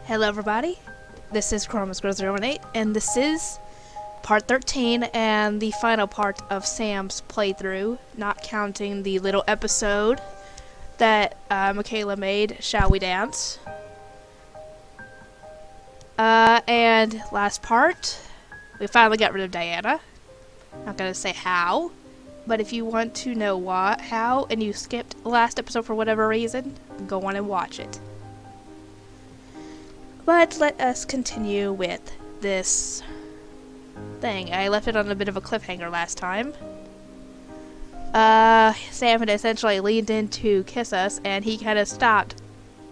Hello everybody, this is Chromus018 and this is part 13 and the final part of Sam's playthrough, not counting the little episode that Michaela made, Shall We Dance? And last part, we finally got rid of Diana. Not gonna say how, but if you want to know how, and you skipped the last episode for whatever reason, go on and watch it. But let us continue with this thing. I left it on a bit of a cliffhanger last time. Sam had essentially leaned in to kiss us, and he kind of stopped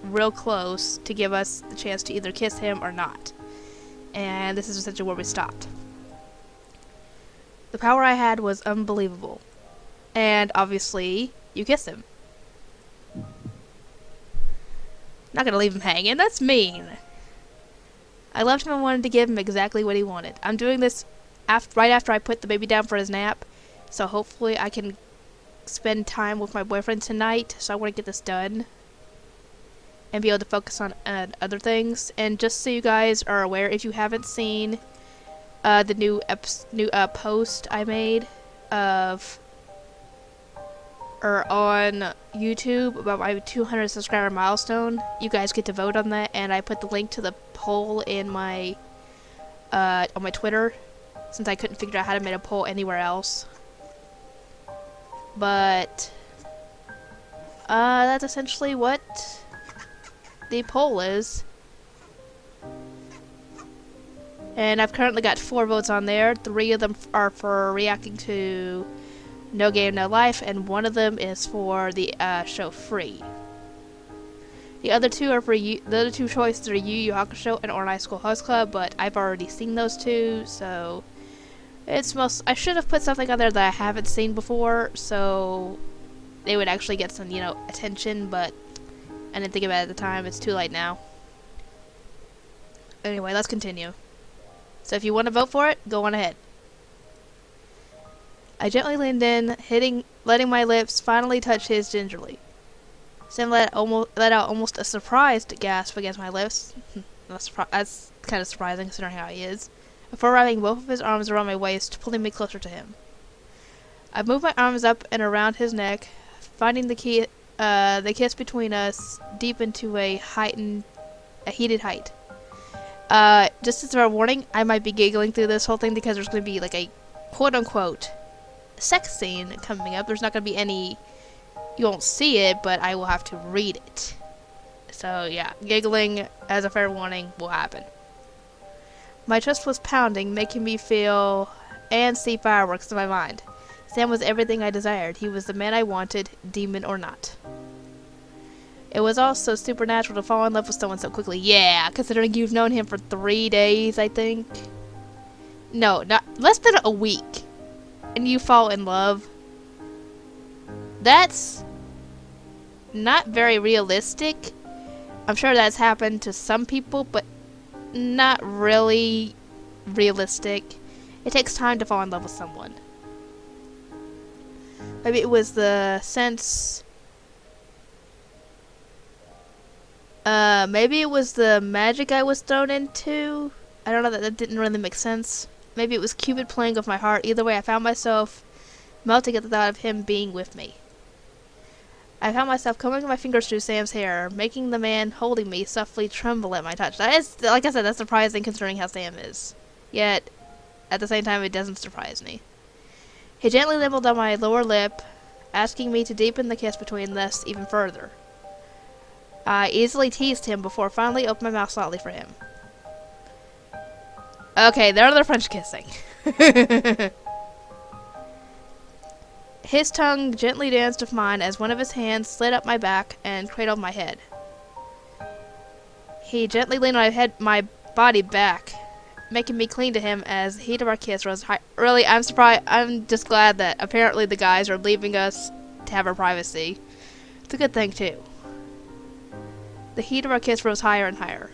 real close to give us the chance to either kiss him or not. And this is essentially where we stopped. The power I had was unbelievable. And obviously, you kiss him. Not gonna leave him hanging, that's mean. I loved him and wanted to give him exactly what he wanted. I'm doing this right after I put the baby down for his nap, so hopefully I can spend time with my boyfriend tonight, so I want to get this done and be able to focus on other things. And just so you guys are aware, if you haven't seen the new post I made on YouTube about my 200 subscriber milestone, you guys get to vote on that, and I put the link to the poll in my on my Twitter, since I couldn't figure out how to make a poll anywhere else. But that's essentially what the poll is. And I've currently got 4 votes on there. 3 of them are for reacting to No Game, No Life, and 1 of them is for the show Free. The other 2 are for you. The other 2 choices are Yu Yu Hakusho and Oranai School Host Club, but I've already seen those 2, so it's I should have put something on there that I haven't seen before, so they would actually get some, attention, but I didn't think about it at the time. It's too late now. Anyway, let's continue. So if you want to vote for it, go on ahead. I gently leaned in, letting my lips finally touch his gingerly. Sam let out almost a surprised gasp against my lips. That's kind of surprising considering how he is. Before wrapping both of his arms around my waist, pulling me closer to him. I moved my arms up and around his neck, finding the kiss between us deep into a heated height. Just as a warning, I might be giggling through this whole thing because there's going to be like a quote-unquote sex scene coming up. There's not going to be any, you won't see it, but I will have to read it. So yeah, giggling as a fair warning will happen. My chest was pounding, making me feel and see fireworks in my mind. Sam was everything I desired. He was the man I wanted, demon or not. It was also supernatural to fall in love with someone so quickly. Yeah, considering you've known him for 3 days, I think. No, not less than a week. And you fall in love. That's not very realistic. I'm sure that's happened to some people, but not really realistic. It takes time to fall in love with someone. Maybe it was the sense... maybe it was the magic I was thrown into. I don't know, that didn't really make sense. Maybe it was Cupid playing with my heart. Either way, I found myself melting at the thought of him being with me. I found myself combing my fingers through Sam's hair, making the man holding me softly tremble at my touch. That is, like I said, that's surprising considering how Sam is. Yet, at the same time, it doesn't surprise me. He gently nibbled on my lower lip, asking me to deepen the kiss between us even further. I easily teased him before finally opening my mouth slightly for him. Okay, there they're French kissing. His tongue gently danced with mine as one of his hands slid up my back and cradled my head. He gently leaned my body back, making me cling to him as the heat of our kiss rose high. Really, I'm surprised. I'm just glad that apparently the guys are leaving us to have our privacy. It's a good thing, too. The heat of our kiss rose higher and higher.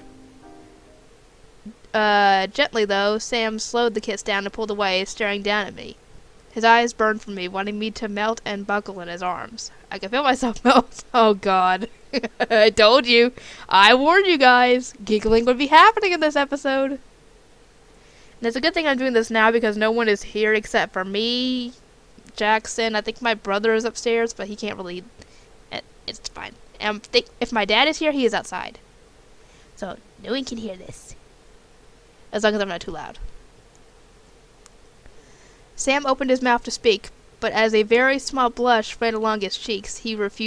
Gently, though, Sam slowed the kiss down and pulled away, staring down at me. His eyes burned from me, wanting me to melt and buckle in his arms. I could feel myself melt. Oh, God. I told you. I warned you guys. Giggling would be happening in this episode. And it's a good thing I'm doing this now because no one is here except for me, Jackson. I think my brother is upstairs, but he can't really... It's fine. If my dad is here, he is outside. So, no one can hear this. As long as I'm not too loud. Sam opened his mouth to speak, but as a very small blush ran along his cheeks, he was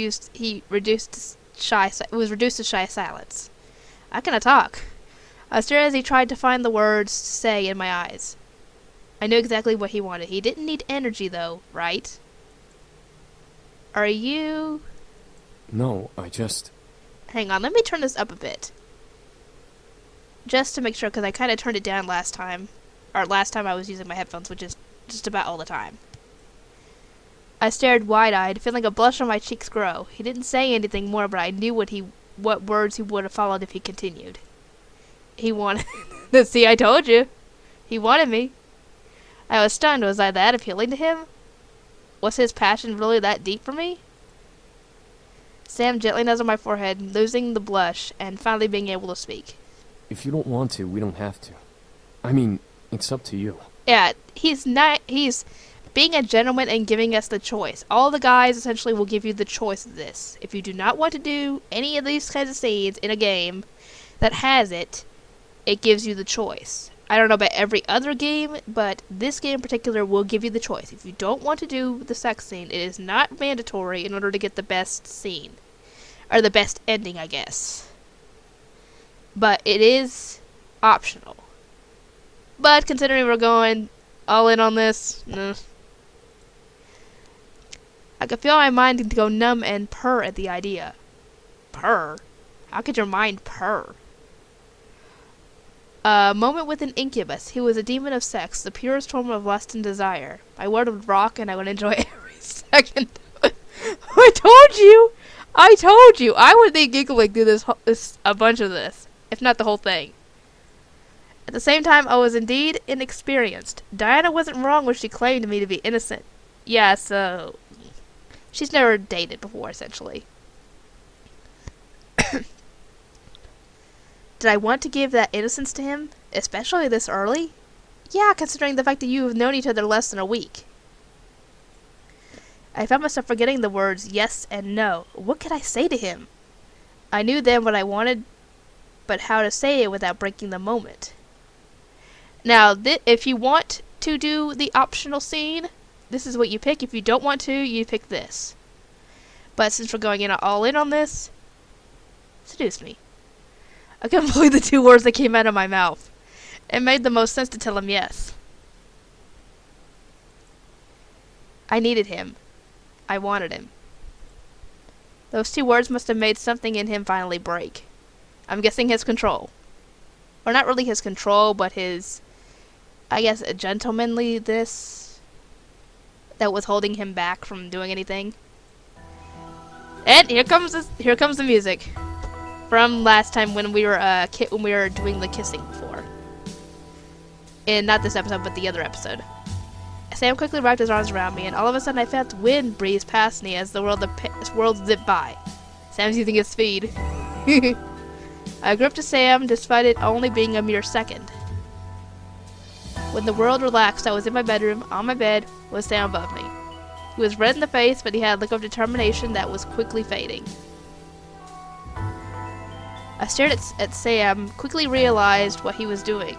reduced to shy silence. I cannot talk. I stared as he tried to find the words to say in my eyes. I knew exactly what he wanted. He didn't need energy, though, right? Are you... No, I just... Hang on, let me turn this up a bit. Just to make sure, because I kind of turned it down last time. Or last time I was using my headphones, which is just about all the time. I stared wide-eyed, feeling a blush on my cheeks grow. He didn't say anything more, but I knew what words he would have followed if he continued. He wanted... See, I told you. He wanted me. I was stunned. Was I that appealing to him? Was his passion really that deep for me? Sam gently nuzzled my forehead, losing the blush, and finally being able to speak. If you don't want to, we don't have to. I mean, it's up to you. Yeah, he's being a gentleman and giving us the choice. All the guys essentially will give you the choice of this. If you do not want to do any of these kinds of scenes in a game that has it, it gives you the choice. I don't know about every other game, but this game in particular will give you the choice. If you don't want to do the sex scene, it is not mandatory in order to get the best scene. Or the best ending, I guess. But it is optional. But considering we're going all in on this, I could feel my mind go numb and purr at the idea. Purr? How could your mind purr? A moment with an incubus. He was a demon of sex, the purest form of lust and desire. My world would rock and I would enjoy every second of it. I told you! I would be giggling through a bunch of this, if not the whole thing. At the same time, I was indeed inexperienced. Diana wasn't wrong when she claimed me to be innocent. Yeah, so... She's never dated before, essentially. Did I want to give that innocence to him? Especially this early? Yeah, considering the fact that you have known each other less than a week. I found myself forgetting the words yes and no. What could I say to him? I knew then what I wanted, but how to say it without breaking the moment. Now, if you want to do the optional scene, this is what you pick. If you don't want to, you pick this. But since we're going all in on this, seduce me. I couldn't believe the two words that came out of my mouth. It made the most sense to tell him yes. I needed him. I wanted him. Those two words must have made something in him finally break. I'm guessing his control. Or not really his control, but his, I guess, a gentlemanly this that was holding him back from doing anything. And here comes the music from last time when we were doing the kissing before. And not this episode, but the other episode. Sam quickly wrapped his arms around me, and all of a sudden I felt wind breeze past me as the world zipped by. Sam's using his speed. I gripped to Sam, despite it only being a mere second. When the world relaxed, I was in my bedroom, on my bed, with Sam above me. He was red in the face, but he had a look of determination that was quickly fading. I stared at Sam, quickly realized what he was doing.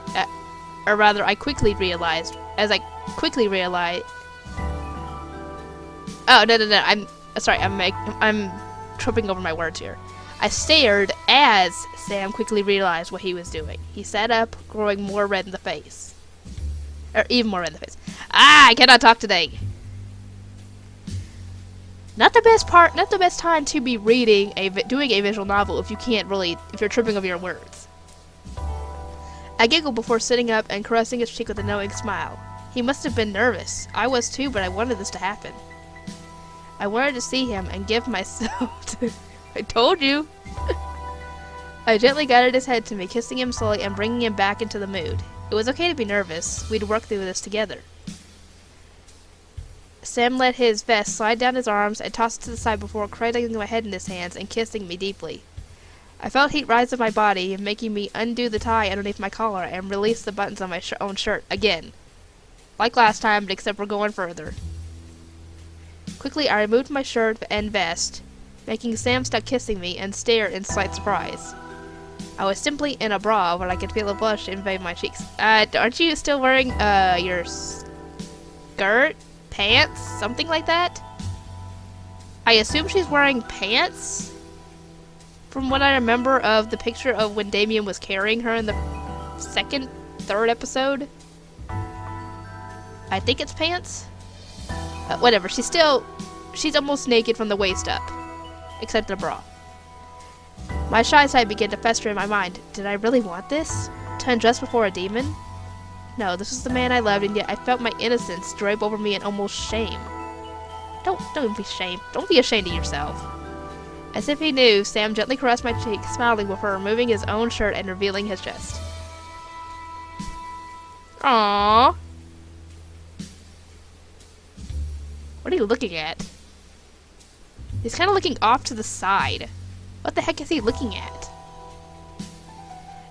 Or rather, I quickly realized, Oh, no, I'm sorry, I'm tripping over my words here. I stared as Sam quickly realized what he was doing. He sat up, growing more red in the face. Or even more red in the face. I cannot talk today! Not the best time to be doing a visual novel if you're tripping over your words. I giggled before sitting up and caressing his cheek with a knowing smile. He must have been nervous. I was too, but I wanted this to happen. I wanted to see him and give myself to... I told you! I gently guided his head to me, kissing him slowly and bringing him back into the mood. It was okay to be nervous. We'd work through this together. Sam let his vest slide down his arms and tossed it to the side before cradling my head in his hands and kissing me deeply. I felt heat rise in my body, making me undo the tie underneath my collar and release the buttons on my own shirt again. Like last time, but except we're going further. Quickly, I removed my shirt and vest, making Sam stop kissing me and stare in slight surprise. I was simply in a bra, but I could feel a blush invade my cheeks. Aren't you still wearing, your skirt? Pants? Something like that? I assume she's wearing pants? From what I remember of the picture of when Damien was carrying her in the third episode. I think it's pants? Whatever, she's almost naked from the waist up. Except the bra. My shy side began to fester in my mind. Did I really want this? To undress before a demon? No, this was the man I loved, and yet I felt my innocence drape over me in almost shame. Don't be ashamed. Don't be ashamed of yourself. As if he knew, Sam gently caressed my cheek, smiling before removing his own shirt and revealing his chest. Aww. What are you looking at? He's kind of looking off to the side. What the heck is he looking at?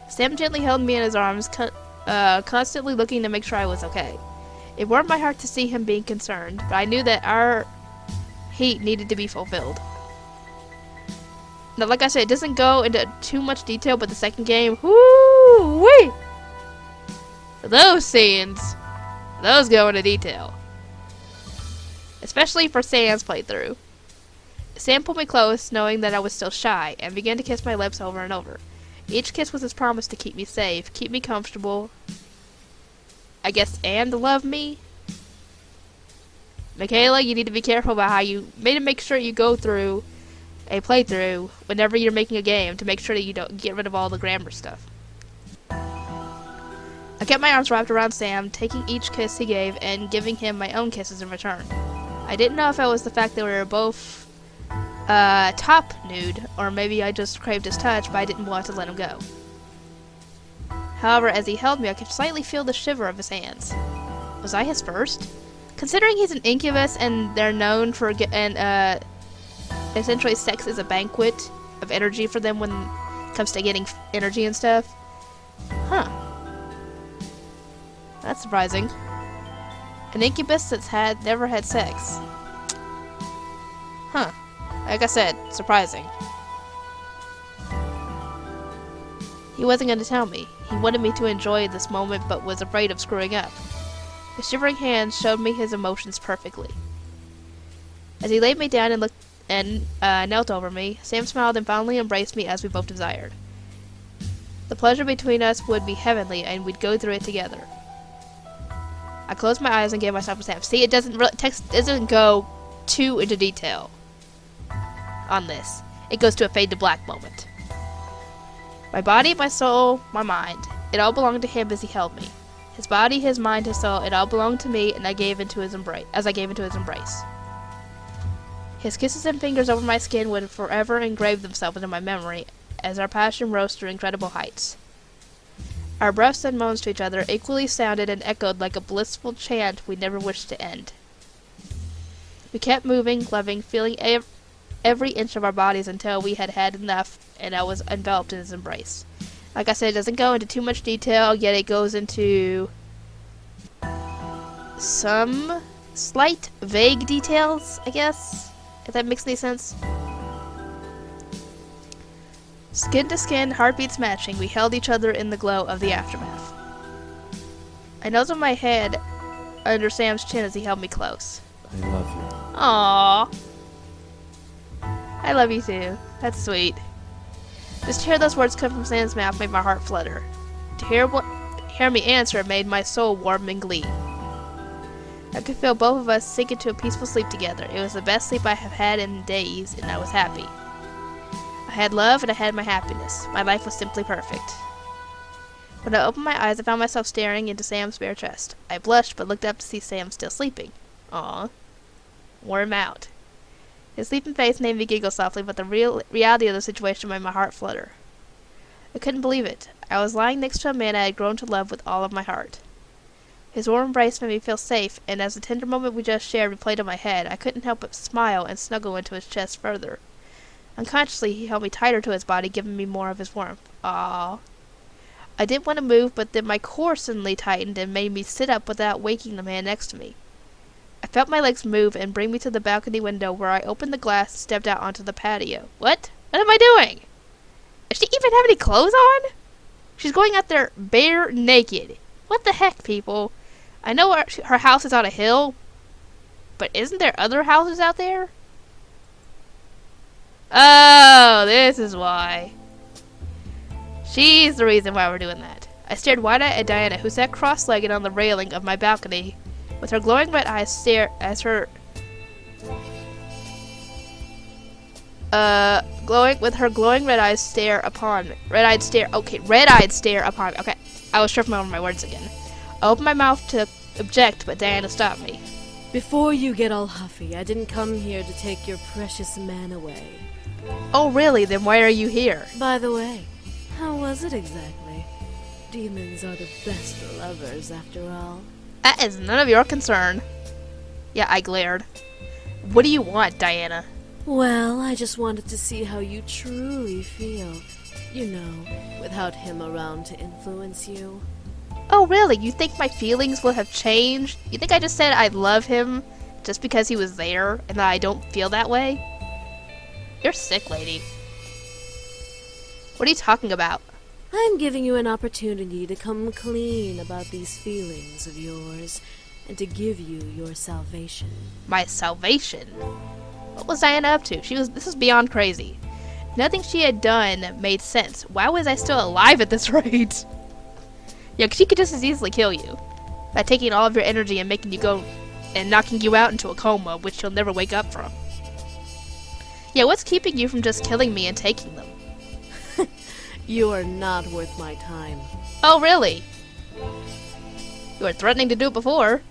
Sam gently held me in his arms, constantly looking to make sure I was okay. It warmed my heart to see him being concerned, but I knew that our heat needed to be fulfilled. Now, like I said, it doesn't go into too much detail, but the second game, whoo-wee! Those scenes, those go into detail. Especially for Sam's playthrough. Sam pulled me close, knowing that I was still shy, and began to kiss my lips over and over. Each kiss was his promise to keep me safe, keep me comfortable, I guess, and love me. Michaela, you need to be careful about how you make sure you go through a playthrough whenever you're making a game to make sure that you don't get rid of all the grammar stuff. I kept my arms wrapped around Sam, taking each kiss he gave and giving him my own kisses in return. I didn't know if it was the fact that we were both top nude, or maybe I just craved his touch, but I didn't want to let him go. However, as he held me, I could slightly feel the shiver of his hands. Was I his first? Considering he's an incubus and they're known for essentially sex is a banquet of energy for them when it comes to getting energy and stuff. Huh. That's surprising. An incubus that's never had sex. Huh. Like I said, surprising. He wasn't going to tell me. He wanted me to enjoy this moment, but was afraid of screwing up. His shivering hands showed me his emotions perfectly. As he laid me down and knelt over me, Sam smiled and fondly embraced me as we both desired. The pleasure between us would be heavenly, and we'd go through it together. I closed my eyes and gave myself a Sam. See, text doesn't go too into detail on this. It goes to a fade to black moment. My body, my soul, my mind, it all belonged to him as he held me. His body, his mind, his soul, it all belonged to me, and I gave into his embrace. His kisses and fingers over my skin would forever engrave themselves into my memory as our passion rose to incredible heights. Our breaths and moans to each other equally sounded and echoed like a blissful chant we never wished to end. We kept moving, loving, feeling every inch of our bodies until we had had enough and I was enveloped in his embrace. Like I said, it doesn't go into too much detail, yet it goes into some slight, vague details, I guess, if that makes any sense. Skin to skin, heartbeats matching, we held each other in the glow of the aftermath. I nuzzled my head under Sam's chin as he held me close. I love you. Aww. I love you too. That's sweet. Just to hear those words come from Sam's mouth made my heart flutter. To hear me answer made my soul warm in glee. I could feel both of us sink into a peaceful sleep together. It was the best sleep I have had in days, and I was happy. I had love, and I had my happiness. My life was simply perfect. When I opened my eyes, I found myself staring into Sam's bare chest. I blushed, but looked up to see Sam still sleeping. Aw. Wore him out. His sleeping face made me giggle softly, but the reality of the situation made my heart flutter. I couldn't believe it. I was lying next to a man I had grown to love with all of my heart. His warm embrace made me feel safe, and as the tender moment we just shared replayed in my head, I couldn't help but smile and snuggle into his chest further. Unconsciously, he held me tighter to his body, giving me more of his warmth. Ah. I didn't want to move, but then my core suddenly tightened and made me sit up without waking the man next to me. I felt my legs move and bring me to the balcony window, where I opened the glass and stepped out onto the patio. What? What am I doing? Does she even have any clothes on? She's going out there bare naked. What the heck, people? I know her house is on a hill, but isn't there other houses out there? Oh, this is why. She's the reason why we're doing that. I stared wide-eyed at Diana, who sat cross-legged on the railing of my balcony, with her glowing red eyes stare upon me. Red-eyed stare upon me. Okay, I was tripping over my words again. I opened my mouth to object, but Diana stopped me. Before you get all huffy, I didn't come here to take your precious man away. Oh, really? Then why are you here? By the way, how was it exactly? Demons are the best lovers, after all. That is none of your concern. Yeah, I glared. What do you want, Diana? Well, I just wanted to see how you truly feel. You know, without him around to influence you. Oh, really? You think my feelings will have changed? You think I just said I love him just because he was there and that I don't feel that way? You're sick, lady. What are you talking about? I'm giving you an opportunity to come clean about these feelings of yours and to give you your salvation. My salvation? What was Diana up to? This is beyond crazy. Nothing she had done made sense. Why was I still alive at this rate? Yeah, 'cause she could just as easily kill you by taking all of your energy and making you go and knocking you out into a coma, which you'll never wake up from. Yeah, what's keeping you from just killing me and taking them? You are not worth my time. Oh, really? You were threatening to do it before.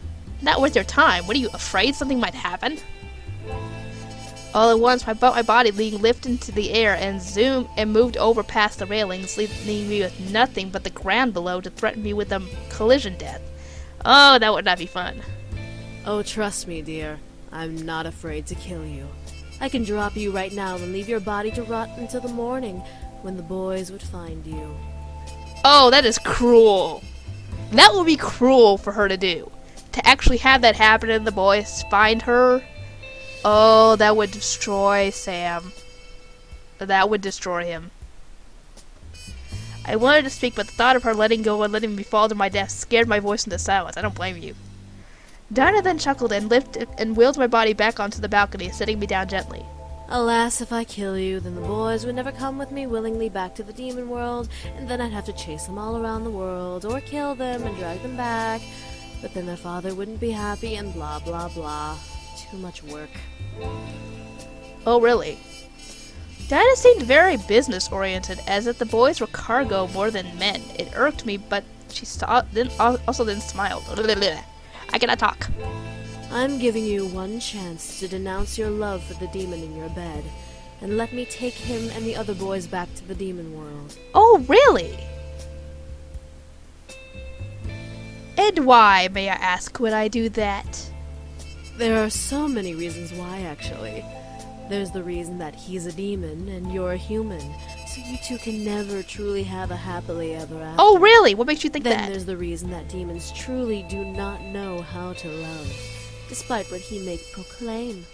Not worth your time. What are you, afraid something might happen? All at once, my body being lifted into the air and moved over past the railings, leaving me with nothing but the ground below to threaten me with a collision death. Oh, that would not be fun. Oh, trust me, dear. I'm not afraid to kill you. I can drop you right now and leave your body to rot until the morning, when the boys would find you. Oh, that is cruel. That would be cruel for her to do. To actually have that happen and the boys find her. Oh, that would destroy Sam. That would destroy him. I wanted to speak, but the thought of her letting go and letting me fall to my death scared my voice into silence. I don't blame you. Dinah then chuckled and lifted and wheeled my body back onto the balcony, sitting me down gently. Alas, if I kill you, then the boys would never come with me willingly back to the demon world, and then I'd have to chase them all around the world, or kill them and drag them back. But then their father wouldn't be happy, and blah blah blah. Too much work. Oh, really? Dinah seemed very business-oriented, as if the boys were cargo more than men. It irked me, but she also then smiled. I cannot talk. I'm giving you one chance to denounce your love for the demon in your bed, and let me take him and the other boys back to the demon world. Oh, really? And why, may I ask, would I do that? There are so many reasons why, actually. There's the reason that he's a demon and you're a human, so you two can never truly have a happily ever after. Oh, really? What makes you think Then that? there's the reason that demons truly do not know how to love, despite what he may proclaim.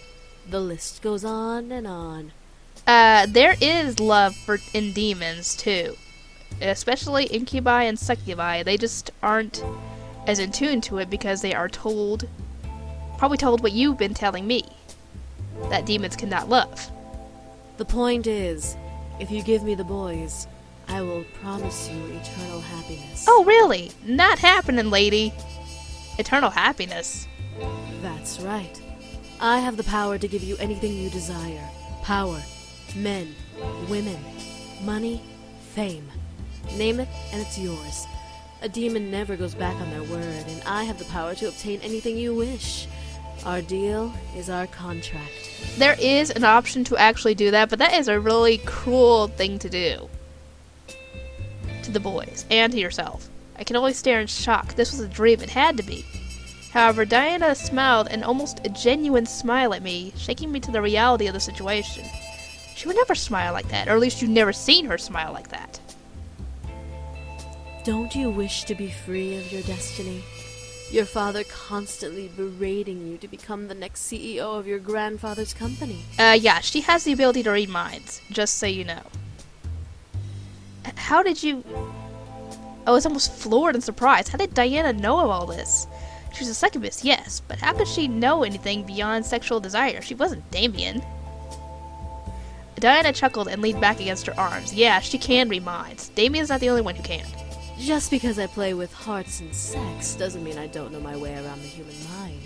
The list goes on and on. There is love in demons, too. Especially incubi and succubi. They just aren't as in tune to it because they are probably told what you've been telling me. That demons cannot love. The point is, if you give me the boys, I will promise you eternal happiness. Oh, really? Not happening, lady. Eternal happiness. That's right. I have the power to give you anything you desire. Power, men, women, money, fame. Name it, and it's yours. A demon never goes back on their word, and I have the power to obtain anything you wish. Our deal is our contract. There is an option to actually do that, but that is a really cruel thing to do. To the boys, and to yourself. I can only stare in shock. This was a dream. It had to be. However, Diana smiled an almost a genuine smile at me, shaking me to the reality of the situation. She would never smile like that, or at least you've never seen her smile like that. Don't you wish to be free of your destiny? Your father constantly berating you to become the next CEO of your grandfather's company. Yeah, she has the ability to read minds, just so you know. How did you... I was almost floored and surprised. How did Diana know of all this? She was a succubus, yes, but how could she know anything beyond sexual desire? She wasn't Damien. Diana chuckled and leaned back against her arms. Yeah, she can read minds. Damien's not the only one who can. Just because I play with hearts and sex doesn't mean I don't know my way around the human mind.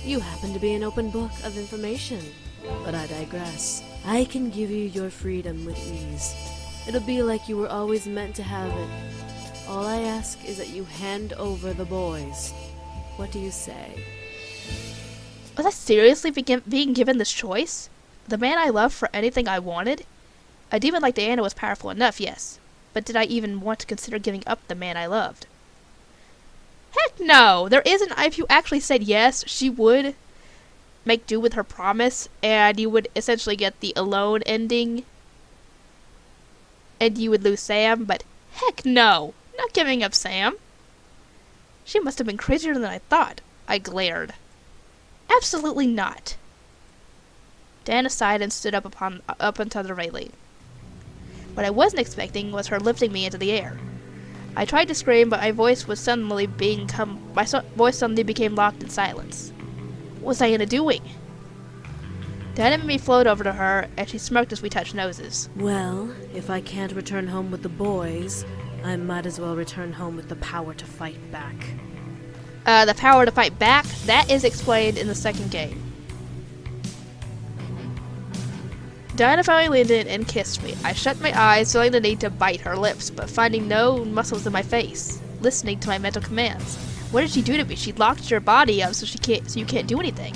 You happen to be an open book of information. But I digress. I can give you your freedom with ease. It'll be like you were always meant to have it. All I ask is that you hand over the boys. What do you say? Was I seriously being given this choice? The man I loved for anything I wanted? A demon like Diana was powerful enough, yes. But did I even want to consider giving up the man I loved? Heck no! There isn't. If you actually said yes, she would make do with her promise, and you would essentially get the alone ending, and you would lose Sam, but heck no! Not giving up Sam. She must have been crazier than I thought. I glared. Absolutely not. Diana sighed and stood up onto the railing. What I wasn't expecting was her lifting me into the air. I tried to scream, but my voice suddenly became locked in silence. What was Diana doing? Diana made me float over to her, and she smirked as we touched noses. Well, if I can't return home with the boys, I might as well return home with the power to fight back. The power to fight back? That is explained in the second game. Diana finally leaned in and kissed me. I shut my eyes, feeling the need to bite her lips, but finding no muscles in my face, listening to my mental commands. What did she do to me? She locked your body up so you can't do anything.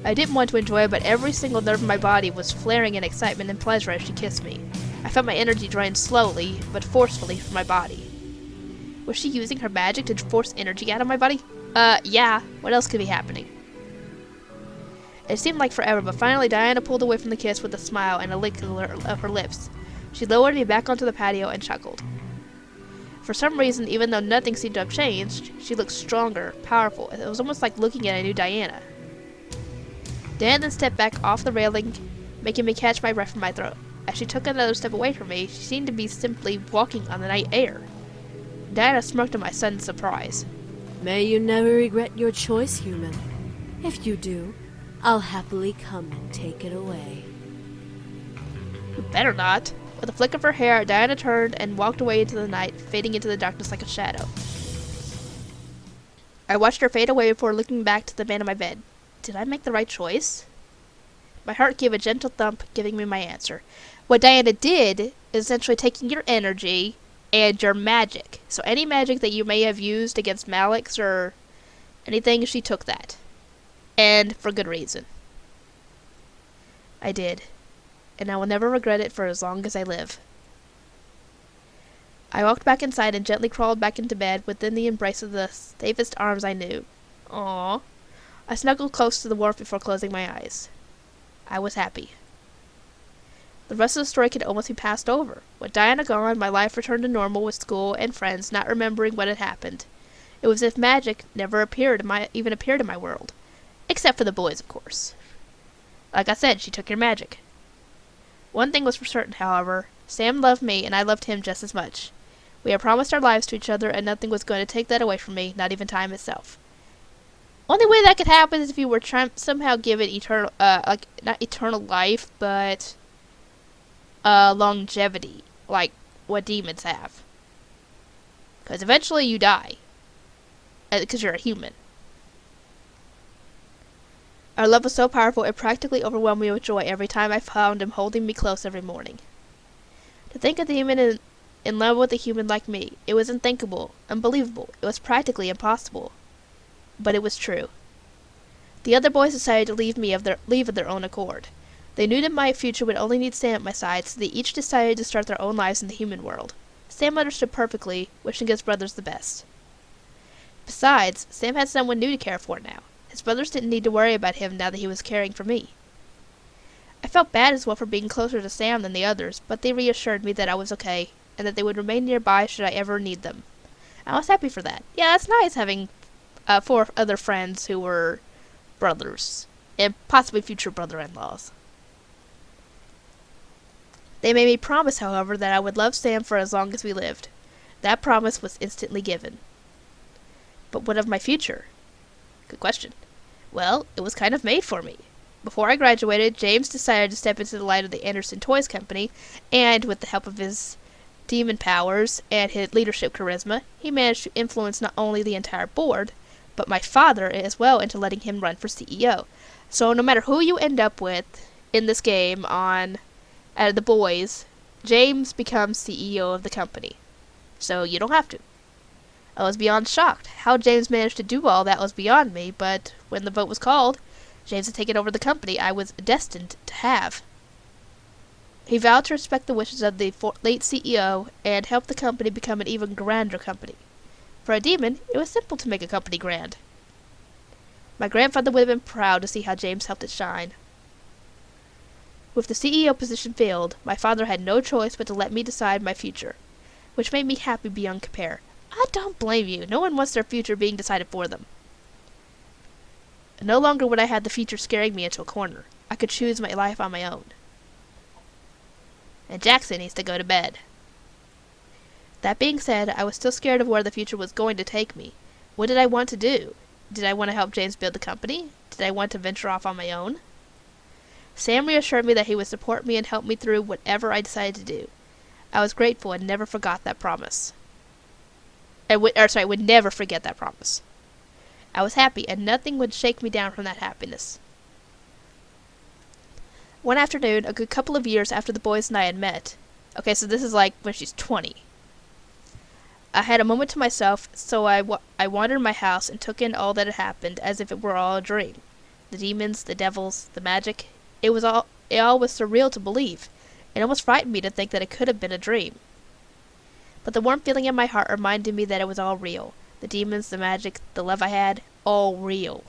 I didn't want to enjoy it, but every single nerve in my body was flaring in excitement and pleasure as she kissed me. I felt my energy drain slowly, but forcefully from my body. Was she using her magic to force energy out of my body? Yeah. What else could be happening? It seemed like forever, but finally Diana pulled away from the kiss with a smile and a lick of her lips. She lowered me back onto the patio and chuckled. For some reason, even though nothing seemed to have changed, she looked stronger, powerful. It was almost like looking at a new Diana. Diana then stepped back off the railing, making me catch my breath from my throat. As she took another step away from me, she seemed to be simply walking on the night air. Diana smirked at my sudden surprise. May you never regret your choice, human. If you do, I'll happily come and take it away. You better not. With a flick of her hair, Diana turned and walked away into the night, fading into the darkness like a shadow. I watched her fade away before looking back to the man in my bed. Did I make the right choice? My heart gave a gentle thump, giving me my answer. What Diana did is essentially taking your energy and your magic. So any magic that you may have used against Malix or anything, she took that. And for good reason. I did. And I will never regret it for as long as I live. I walked back inside and gently crawled back into bed within the embrace of the safest arms I knew. Aww. I snuggled close to the warmth before closing my eyes. I was happy. The rest of the story could almost be passed over. With Diana gone, my life returned to normal with school and friends, not remembering what had happened. It was as if magic never even appeared in my world. Except for the boys, of course. Like I said, she took your magic. One thing was for certain, however. Sam loved me, and I loved him just as much. We had promised our lives to each other, and nothing was going to take that away from me, not even time itself. Only way that could happen is if you were somehow given eternal, not eternal life, but longevity, like what demons have. Because eventually you die. Because you're a human. Our love was so powerful it practically overwhelmed me with joy every time I found him holding me close every morning. To think of the human in love with a human like me, it was unthinkable, unbelievable. It was practically impossible. But it was true. The other boys decided to leave of their own accord. They knew that my future would only need Sam at my side, so they each decided to start their own lives in the human world. Sam understood perfectly, wishing his brothers the best. Besides, Sam had someone new to care for now. His brothers didn't need to worry about him now that he was caring for me. I felt bad as well for being closer to Sam than the others, but they reassured me that I was okay, and that they would remain nearby should I ever need them. I was happy for that. Yeah, that's nice having 4 other friends who were brothers, and possibly future brother-in-laws. They made me promise, however, that I would love Sam for as long as we lived. That promise was instantly given. But what of my future? Good question. Well, it was kind of made for me. Before I graduated, James decided to step into the light of the Anderson Toys Company, and with the help of his demon powers and his leadership charisma, he managed to influence not only the entire board, but my father as well into letting him run for CEO. So no matter who you end up with in this game out of the boys, James becomes CEO of the company. So you don't have to. I was beyond shocked. How James managed to do all that was beyond me, but when the vote was called, James had taken over the company I was destined to have. He vowed to respect the wishes of the late CEO and help the company become an even grander company. For a demon, it was simple to make a company grand. My grandfather would have been proud to see how James helped it shine. With the CEO position filled, my father had no choice but to let me decide my future, which made me happy beyond compare. I don't blame you. No one wants their future being decided for them. No longer would I have the future scaring me into a corner. I could choose my life on my own. And Jackson needs to go to bed. That being said, I was still scared of where the future was going to take me. What did I want to do? Did I want to help James build the company? Did I want to venture off on my own? Sam reassured me that he would support me and help me through whatever I decided to do. I was grateful and never forgot that promise. I would never forget that promise. I was happy, and nothing would shake me down from that happiness. One afternoon, a good couple of years after the boys and I had met. Okay, so this is like when she's 20. I had a moment to myself, so I wandered my house and took in all that had happened as if it were all a dream. The demons, the devils, the magic. It all was surreal to believe. It almost frightened me to think that it could have been a dream. But the warm feeling in my heart reminded me that it was all real. The demons, the magic, the love I had, all real.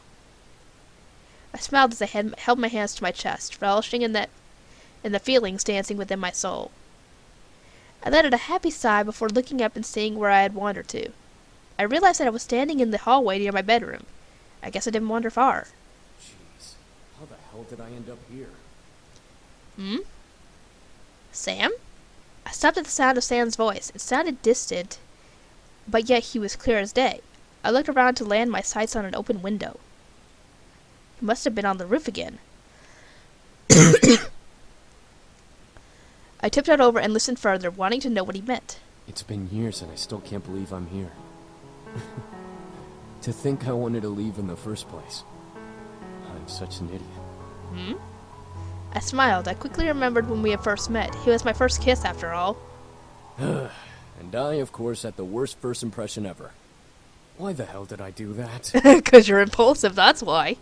I smiled as I held my hands to my chest, relishing in the feelings dancing within my soul. I let out a happy sigh before looking up and seeing where I had wandered to. I realized that I was standing in the hallway near my bedroom. I guess I didn't wander far. Jeez, how the hell did I end up here? Sam? I stopped at the sound of Sam's voice. It sounded distant, but yet he was clear as day. I looked around to land my sights on an open window. He must have been on the roof again. I tiptoed over and listened further, wanting to know what he meant. It's been years and I still can't believe I'm here. To think I wanted to leave in the first place. I'm such an idiot. I smiled. I quickly remembered when we had first met. He was my first kiss, after all. And I, of course, had the worst first impression ever. Why the hell did I do that? 'Cause you're impulsive, that's why.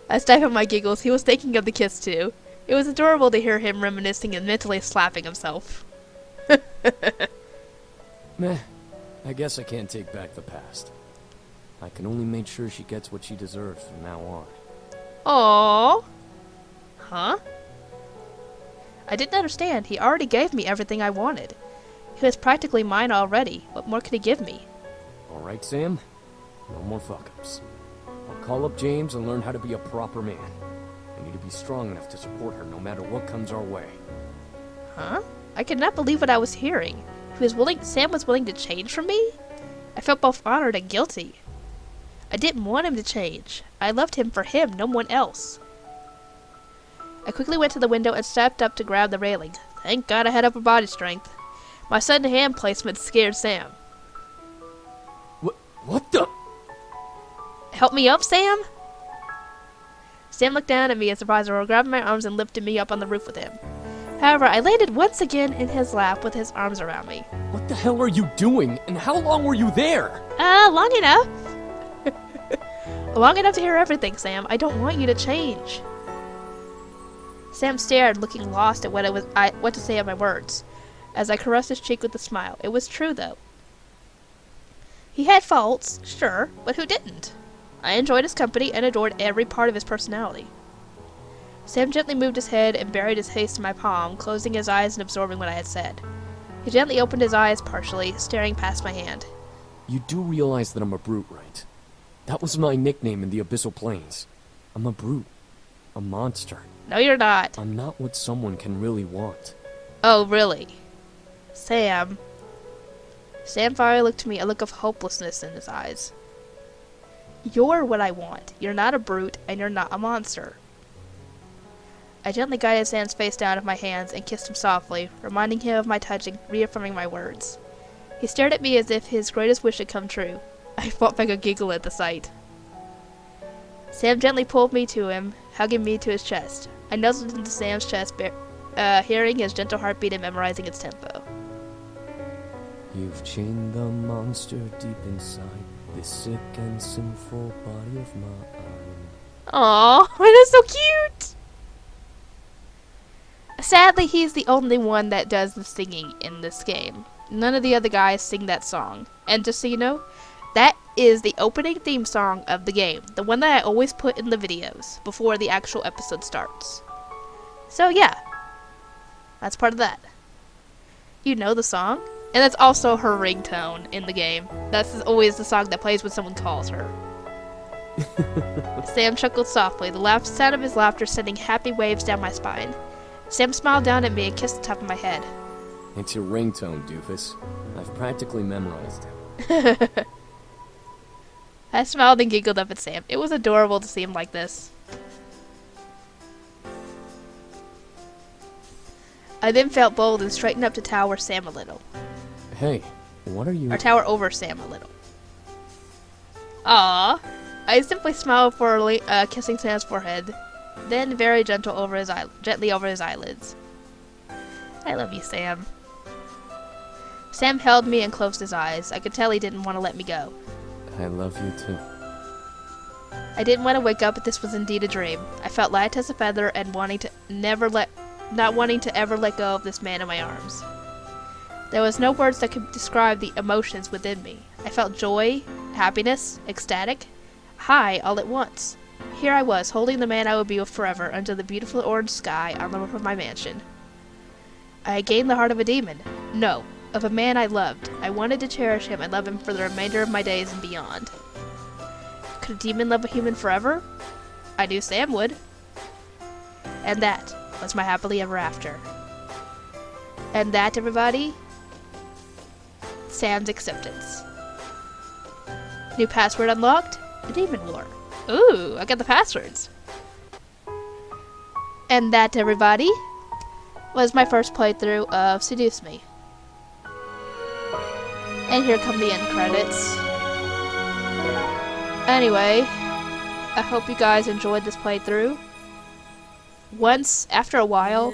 I stifled my giggles. He was thinking of the kiss, too. It was adorable to hear him reminiscing and mentally slapping himself. Meh. I guess I can't take back the past. I can only make sure she gets what she deserves from now on. Aww. Huh? I didn't understand. He already gave me everything I wanted. He was practically mine already. What more could he give me? Alright, Sam. No more fuck-ups. I'll call up James and learn how to be a proper man. I need to be strong enough to support her no matter what comes our way. Huh? I could not believe what I was hearing. Sam was willing to change for me? I felt both honored and guilty. I didn't want him to change. I loved him for him, no one else. I quickly went to the window and stepped up to grab the railing. Thank God I had upper body strength. My sudden hand placement scared Sam. What the? Help me up, Sam? Sam looked down at me in surprise and grabbed my arms and lifted me up on the roof with him. However, I landed once again in his lap with his arms around me. What the hell are you doing? And how long were you there? Long enough. Long enough to hear everything, Sam. I don't want you to change. Sam stared, looking lost at what to say of my words. as I caressed his cheek with a smile. It was true, though. He had faults, sure, but who didn't? I enjoyed his company and adored every part of his personality. Sam gently moved his head and buried his face in my palm, closing his eyes and absorbing what I had said. He gently opened his eyes partially, staring past my hand. You do realize that I'm a brute, right? That was my nickname in the Abyssal Plains. I'm a brute. A monster. No, you're not. I'm not what someone can really want. Oh, really? Sam. Sam finally looked to me, a look of hopelessness in his eyes. You're what I want. You're not a brute, and you're not a monster. I gently guided Sam's face down of my hands and kissed him softly, reminding him of my touch and reaffirming my words. He stared at me as if his greatest wish had come true. I fought back a giggle at the sight. Sam gently pulled me to him, hugging me to his chest. I nuzzled into Sam's chest, hearing his gentle heartbeat and memorizing its tempo. You've chained the monster deep inside this sick and sinful body of mine. Aww, that is so cute! Sadly, he's the only one that does the singing in this game. None of the other guys sing that song. And just so you know, that is the opening theme song of the game. The one that I always put in the videos before the actual episode starts. So yeah, that's part of that. You know the song? And that's also her ringtone in the game. That's always the song that plays when someone calls her. Sam chuckled softly, the sound of his laughter sending happy waves down my spine. Sam smiled down at me and kissed the top of my head. It's your ringtone, doofus. I've practically memorized it. I smiled and giggled up at Sam. It was adorable to see him like this. I then felt bold and straightened up to tower Sam a little. Hey, what are you... Or tower over Sam a little. Aww. I simply smiled for kissing Sam's forehead, then very gently over his eyelids. I love you, Sam. Sam held me and closed his eyes. I could tell he didn't want to let me go. I love you too. I didn't want to wake up, but this was indeed a dream. I felt light as a feather and not wanting to ever let go of this man in my arms. There was no words that could describe the emotions within me. I felt joy, happiness, ecstatic, high all at once. Here I was, holding the man I would be with forever under the beautiful orange sky on the roof of my mansion. I had gained the heart of a demon. No, of a man I loved. I wanted to cherish him and love him for the remainder of my days and beyond. Could a demon love a human forever? I knew Sam would. And that was my happily ever after. And that, everybody, Sam's acceptance. New password unlocked? The Demon War. Ooh, I got the passwords. And that, everybody, was my first playthrough of Seduce Me. And here come the end credits. Anyway, I hope you guys enjoyed this playthrough. Once, after a while...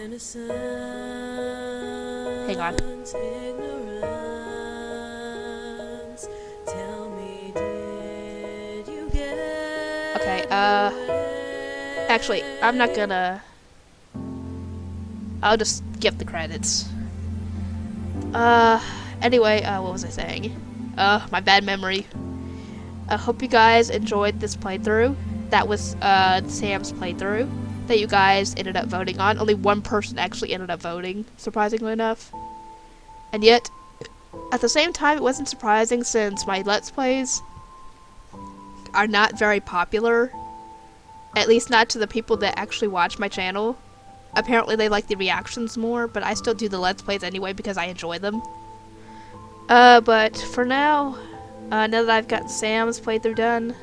Hang on. Okay, actually, I'm not gonna... I'll just skip the credits. Anyway, what was I saying? My bad memory. I hope you guys enjoyed this playthrough. That was, Sam's playthrough that you guys ended up voting on. Only one person actually ended up voting, surprisingly enough. And yet, at the same time, it wasn't surprising since my Let's Plays are not very popular. At least not to the people that actually watch my channel. Apparently they like the reactions more, but I still do the Let's Plays anyway because I enjoy them. But for now that I've got Sam's playthrough done,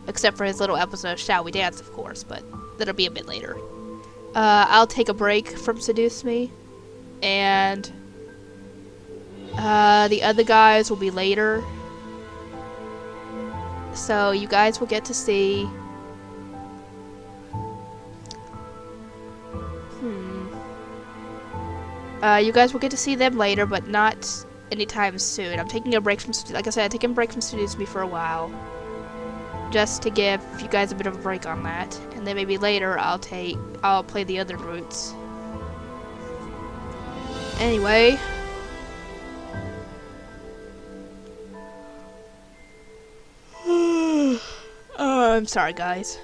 except for his little episode of Shall We Dance, of course, but that'll be a bit later. I'll take a break from Seduce Me, and the other guys will be later. So you guys will get to see you guys will get to see them later, but not anytime soon. I'm taking a break from, like I said, I'm taking a break from Seduce Me for a while, just to give you guys a bit of a break on that, and then maybe later I'll play the other routes. Anyway. I'm sorry, guys.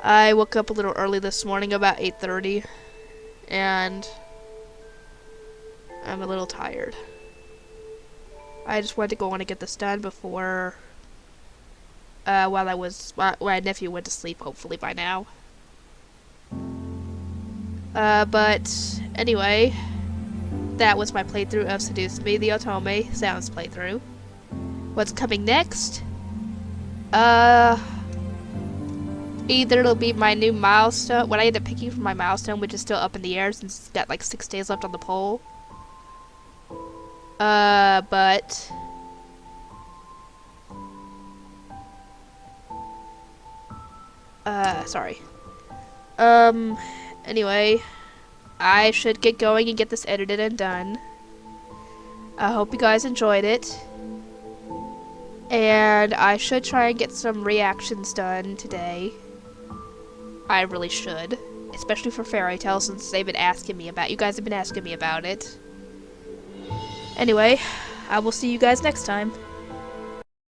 I woke up a little early this morning, about 8:30, and I'm a little tired. I just wanted to go on and get this done before, while my nephew went to sleep, hopefully by now. But anyway, that was my playthrough of Seduce Me, the Otome Sounds playthrough. What's coming next? Either it'll be my new milestone, what I end up picking for my milestone, which is still up in the air since it's got like 6 days left on the poll. But sorry. Anyway, I should get going and get this edited and done. I hope you guys enjoyed it. And I should try and get some reactions done today. I really should. Especially for Fairy Tail, since they've been asking me about, you guys have been asking me about it. Anyway, I will see you guys next time.